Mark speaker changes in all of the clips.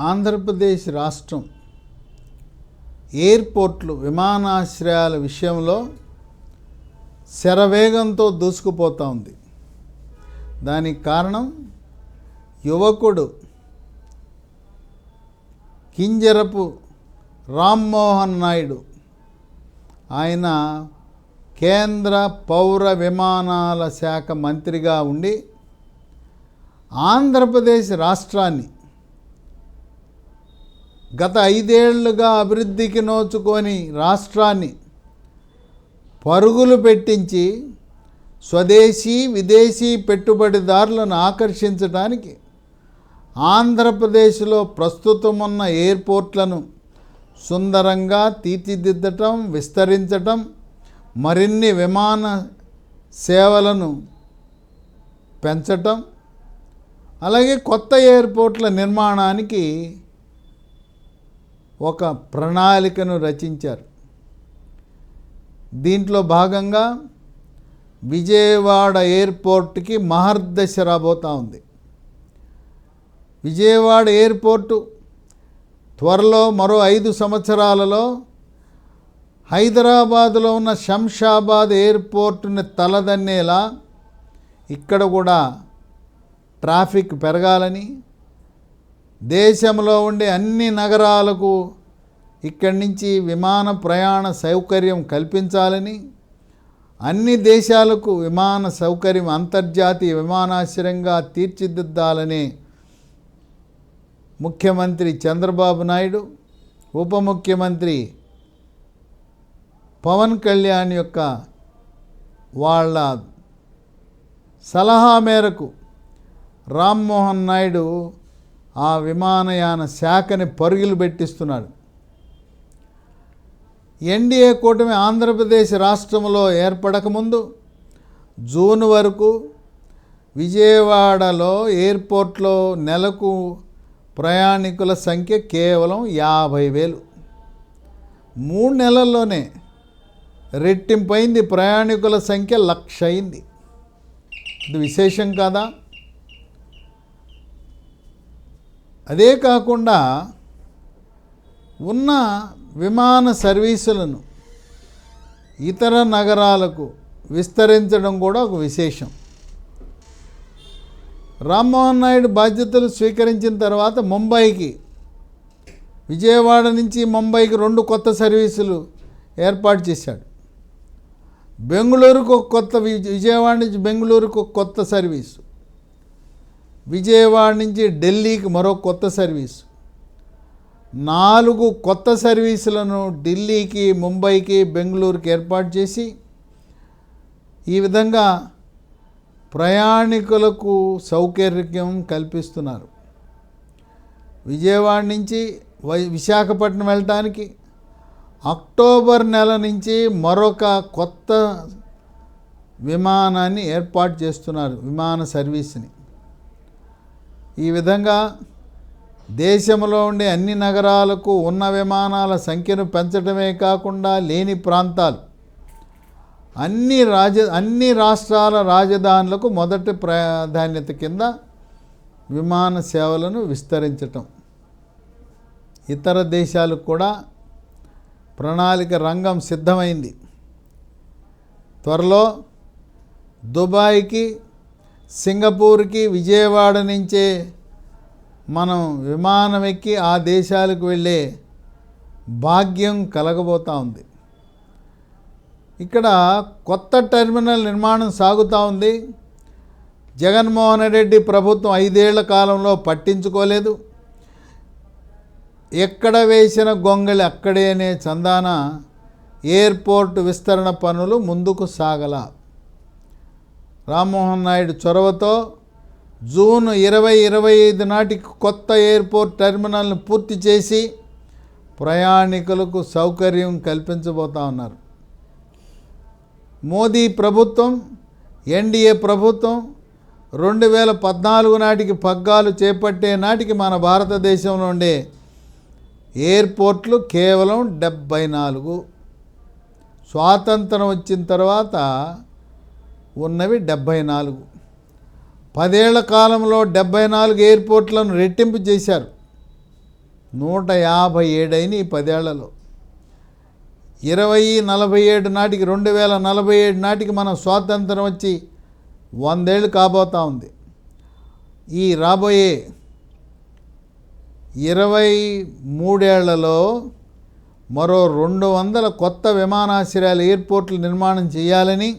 Speaker 1: ఆంధ్రప్రదేశ్ రాష్ట్రం ఎయిర్పోర్ట్లు విమానాశ్రయాల విషయంలో శరవేగంతో దూసుకుపోతూ ఉంది. దానికి కారణం యువకుడు కింజరపు రామ్మోహన్ నాయుడు. ఆయన కేంద్ర పౌర విమానాల శాఖ మంత్రిగా ఉండి ఆంధ్రప్రదేశ్ రాష్ట్రాన్ని గత 5 ఏళ్లుగా అభివృద్ధికి నోచుకొని రాష్ట్రాన్ని పరుగులు పెట్టించి స్వదేశీ విదేశీ పెట్టుబడిదారులను ఆకర్షించడానికి ఆంధ్రప్రదేశ్లో ప్రస్తుతం ఉన్న ఎయిర్పోర్ట్లను సుందరంగా తీర్చిదిద్దటం, విస్తరించటం, మరిన్ని విమాన సేవలను పెంచటం, అలాగే కొత్త ఎయిర్పోర్ట్ల నిర్మాణానికి ఒక ప్రణాళికను రచించారు. దీంట్లో భాగంగా విజయవాడ ఎయిర్పోర్ట్కి మహర్దశ రాబోతూ ఉంది. విజయవాడ ఎయిర్పోర్టు త్వరలో మరో 5 సంవత్సరాలలో హైదరాబాదులో ఉన్న శంషాబాద్ ఎయిర్పోర్టుని తలదన్నేలా ఇక్కడ కూడా ట్రాఫిక్ పెరగాలని, దేశంలో ఉండే అన్ని నగరాలకు ఇక్కడి నుంచి విమాన ప్రయాణ సౌకర్యం కల్పించాలని, అన్ని దేశాలకు విమాన సౌకర్యం అంతర్జాతీయ విమానాశ్రయంగా తీర్చిదిద్దాలని ముఖ్యమంత్రి చంద్రబాబు నాయుడు, ఉప ముఖ్యమంత్రి పవన్ కళ్యాణ్ యొక్క వాళ్ళ సలహా మేరకు రామ్మోహన్ నాయుడు ఆ విమానయాన శాఖని పరుగులు పెట్టిస్తున్నాడు. ఎన్డీఏ కూటమి ఆంధ్రప్రదేశ్ రాష్ట్రంలో ఏర్పడకముందు జూన్ వరకు విజయవాడలో ఎయిర్పోర్ట్లో నెలకు ప్రయాణికుల సంఖ్య కేవలం 50,000. 3 నెలల్లోనే రెట్టింపైంది. ప్రయాణికుల సంఖ్య 1,00,000 అయింది. ఇది విశేషం కాదా? అదే కాకుండా ఉన్న విమాన సర్వీసులను ఇతర నగరాలకు విస్తరించడం కూడా ఒక విశేషం. రామ్మోహన్ నాయుడు బాధ్యతలు స్వీకరించిన తర్వాత ముంబైకి, విజయవాడ నుంచి ముంబైకి 2 కొత్త సర్వీసులు ఏర్పాటు చేశాడు. బెంగళూరుకు ఒక కొత్త, విజయవాడ నుంచి బెంగళూరుకు ఒక కొత్త సర్వీసు, విజయవాడ నుంచి ఢిల్లీకి మరో కొత్త సర్వీసు, 4 కొత్త సర్వీసులను ఢిల్లీకి, ముంబైకి, బెంగళూరుకి ఏర్పాటు చేసి ఈ విధంగా ప్రయాణికులకు సౌకర్యం కల్పిస్తున్నారు. విజయవాడ నుంచి విశాఖపట్నం వెళ్ళటానికి అక్టోబర్ నెల నుంచి మరొక కొత్త విమానాన్ని ఏర్పాటు చేస్తున్నారు, విమాన సర్వీస్ని. ఈ విధంగా దేశంలో ఉండే అన్ని నగరాలకు ఉన్న విమానాల సంఖ్యను పెంచడమే కాకుండా లేని ప్రాంతాలు అన్ని రాష్ట్రాల రాజధానులకు మొదటి ప్రాధాన్యత కింద విమాన సేవలను విస్తరించటం. ఇతర దేశాలకు కూడా ప్రణాళిక రంగం సిద్ధమైంది. త్వరలో దుబాయ్కి, సింగపూర్కి విజయవాడ నుంచే మనం విమానం ఎక్కి ఆ దేశాలకు వెళ్ళే భాగ్యం కలగబోతూ ఉంది. ఇక్కడ కొత్త టెర్మినల్ నిర్మాణం సాగుతూ ఉంది. జగన్మోహన్ రెడ్డి ప్రభుత్వం 5 ఏళ్ల కాలంలో పట్టించుకోలేదు. ఎక్కడ వేసిన గొంగళి అక్కడేనే చందాన ఎయిర్పోర్ట్ విస్తరణ పనులు ముందుకు సాగల. రామ్మోహన్ నాయుడు చొరవతో జూన్ 2025 నాటికి కొత్త ఎయిర్పోర్ట్ టెర్మినల్ను పూర్తి చేసి ప్రయాణికులకు సౌకర్యం కల్పించబోతా ఉన్నారు. మోదీ ప్రభుత్వం, ఎన్డీఏ ప్రభుత్వం 2014 నాటికి పగ్గాలు చేపట్టే నాటికి మన భారతదేశంలో ఉండే ఎయిర్పోర్ట్లు కేవలం 74. స్వాతంత్రం వచ్చిన తర్వాత ఉన్నవి 74. 10 ఏళ్ల కాలంలో 74 ఎయిర్పోర్ట్లను రెట్టింపు చేశారు. 157 అయిన ఈ 10 ఏళ్లలో 2047 నాటికి 2047 నాటికి మనం స్వాతంత్రం వచ్చి 100 ఏళ్ళు కాబోతా ఉంది. ఈ రాబోయే 23 ఏళ్లలో మరో 200 కొత్త విమానాశ్రయాలు ఎయిర్పోర్ట్లు నిర్మాణం చేయాలని,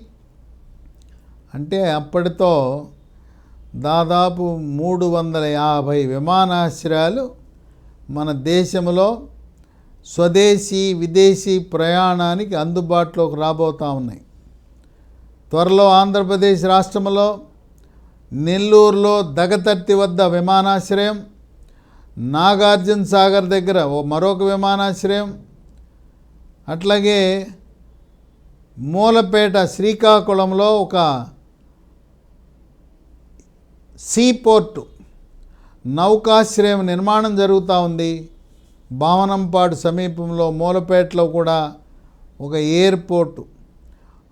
Speaker 1: అంటే అప్పటితో దాదాపు 350 విమానాశ్రయాలు మన దేశంలో స్వదేశీ విదేశీ ప్రయాణానికి అందుబాటులోకి రాబోతూ ఉన్నాయి. త్వరలో ఆంధ్రప్రదేశ్ రాష్ట్రంలో నెల్లూరులో దగతర్తి వద్ద విమానాశ్రయం, నాగార్జున సాగర్ దగ్గర మరొక విమానాశ్రయం, అట్లాగే మూలపేట శ్రీకాకుళంలో ఒక సీపోర్టు నౌకాశ్రయం నిర్మాణం జరుగుతూ ఉంది. భావనంపాడు సమీపంలో మూలపేటలో కూడా ఒక ఎయిర్పోర్టు,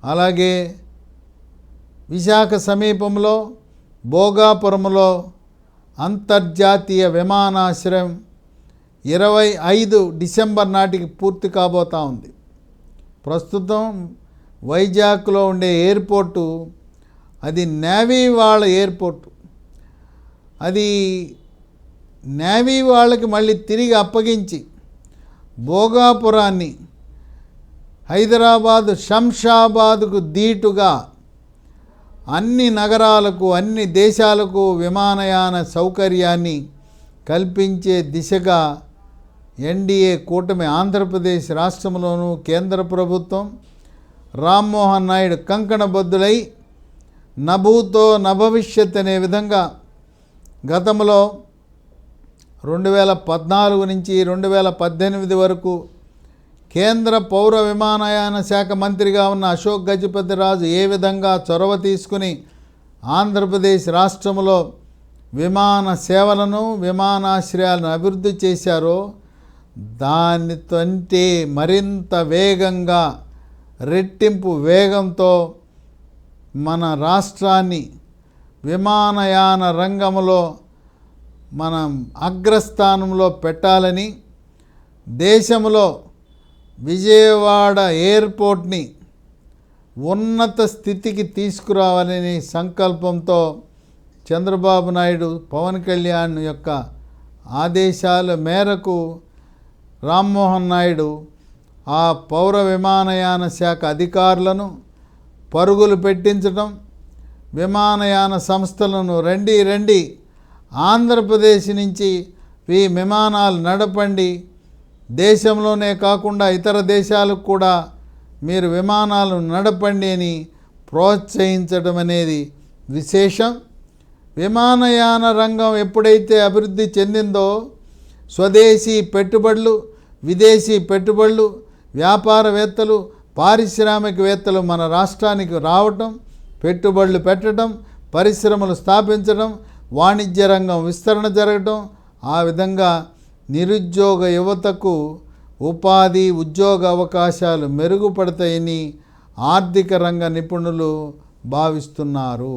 Speaker 1: అలాగే విశాఖ సమీపంలో భోగాపురంలో అంతర్జాతీయ విమానాశ్రయం 25 డిసెంబర్ నాటికి పూర్తి కాబోతూ ఉంది. ప్రస్తుతం వైజాగ్లో ఉండే ఎయిర్పోర్టు అది నేవీ వాళ్ళ ఎయిర్పోర్టు. అది నేవీ వాళ్ళకి మళ్ళీ తిరిగి అప్పగించి భోగాపురాన్ని హైదరాబాదు శంషాబాదుకు దీటుగా అన్ని నగరాలకు అన్ని దేశాలకు విమానయాన సౌకర్యాన్ని కల్పించే దిశగా ఎన్డీఏ కూటమి ఆంధ్రప్రదేశ్ రాష్ట్రంలోనూ కేంద్ర ప్రభుత్వం రామ్మోహన్ నాయుడు కంకణబద్ధులై నభూతో నభవిష్యత్ అనే విధంగా గతంలో 2014 నుంచి 2018 వరకు కేంద్ర పౌర విమానయాన శాఖ మంత్రిగా ఉన్న అశోక్ గజపతిరాజు ఏ విధంగా చొరవ తీసుకుని ఆంధ్రప్రదేశ్ రాష్ట్రంలో విమాన సేవలను విమానాశ్రయాలను అభివృద్ధి చేశారో దానికంటే మరింత వేగంగా రెట్టింపు వేగంతో మన రాష్ట్రాన్ని విమానయాన రంగంలో మనం అగ్రస్థానంలో పెట్టాలని, దేశంలో విజయవాడ ఎయిర్పోర్ట్ని ఉన్నత స్థితికి తీసుకురావాలని సంకల్పంతో చంద్రబాబు నాయుడు పవన్ కళ్యాణ్ యొక్క ఆదేశాల మేరకు రామ్మోహన్ నాయుడు ఆ పౌర విమానయాన శాఖ అధికారులను పరుగులు పెట్టించడం, విమానయాన సంస్థలను రండి ఆంధ్రప్రదేశ్ నుంచి ఈ విమానాలు నడపండి, దేశంలోనే కాకుండా ఇతర దేశాలకు కూడా మీరు విమానాలు నడపండి అని ప్రోత్సహించడం అనేది విశేషం. విమానయాన రంగం ఎప్పుడైతే అభివృద్ధి చెందిందో స్వదేశీ పెట్టుబడులు, విదేశీ పెట్టుబడులు, వ్యాపారవేత్తలు, పారిశ్రామికవేత్తలు మన రాష్ట్రానికి రావటం, పెట్టుబడులు పెట్టడం, పరిశ్రమలు స్థాపించడం, వాణిజ్య రంగం విస్తరణ జరగటం, ఆ విధంగా నిరుద్యోగ యువతకు ఉపాధి ఉద్యోగ అవకాశాలు మెరుగుపడతాయని ఆర్థిక రంగ నిపుణులు భావిస్తున్నారు.